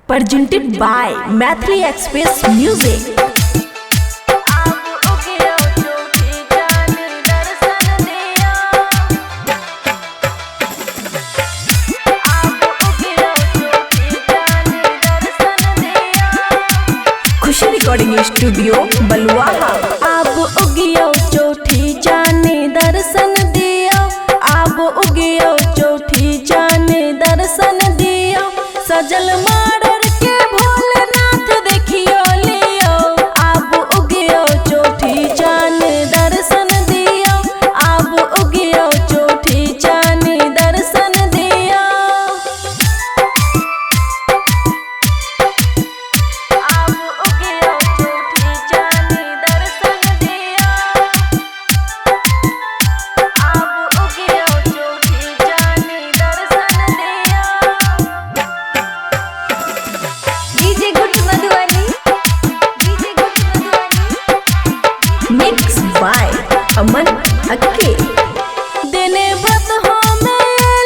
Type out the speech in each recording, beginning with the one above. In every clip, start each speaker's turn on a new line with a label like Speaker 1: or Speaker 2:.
Speaker 1: presented by Mathli Express Music. Khushi recording studio Baluaha.
Speaker 2: अब उगियो चौठी जाने दर्शन दियो, अब उगियो चौठी जाने दर्शन दियो। सजल मारर के भोलेनाथ देखियो लियो, अब उगियो चौठी जाने दर्शन दियो, अब उगियो चौठी जाने दर्शन दियो। अब उगियो चौठी जाने दर्शन दियो, अब उगियो चौठी जाने दर्शन दियो। डीजे गुट मधुबनी, डीजे गुट मधुबनी।
Speaker 1: मिक्स बाय अमन अक्के।
Speaker 2: देने व्रत हो में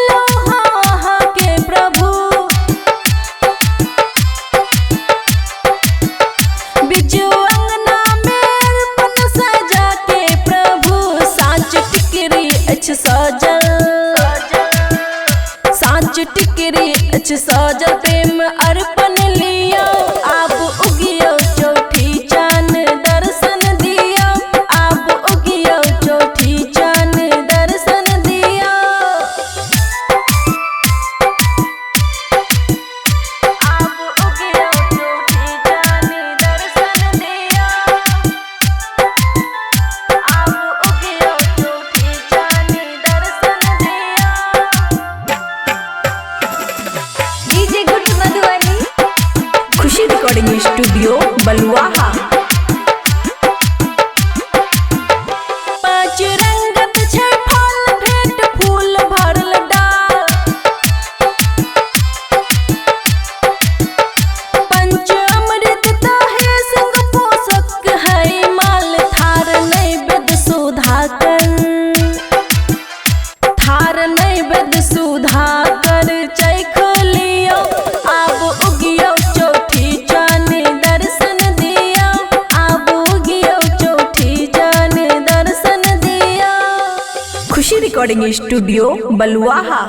Speaker 2: लोहा के प्रभु, बिजू अंगना में अर्पण सजा के प्रभु। साँच टिकरी अच्छ सजल, साँच टिकरी अच्छ सजल प्रेम अर्पण लियो। अब उगियो चौठी चान दर्शन दियो, अब उगियो चौठी चान दर्शन दियो। अब उगियो चौठी चान दर्शन दियो, अब उगियो चौठी चान दर्शन दियो। डीजे गुट मधुबनी,
Speaker 1: खुशी रिकॉर्डिंग स्टूडियो बलुआहा।
Speaker 2: पाँच रंगत छै फल भेंट फूल भरल डाल, पंच अमृत ताहे संग पोषक है माल। थार नैवेद्य सुधाकर, थार नैवेद्य सुधाकर चैख लियो। अब उगियो चौठी जाने दर्शन दियो, अब उगियो चौठी जाने दर्शन दियो।
Speaker 1: खुशी रिकॉर्डिंग स्टूडियो बलुआहा।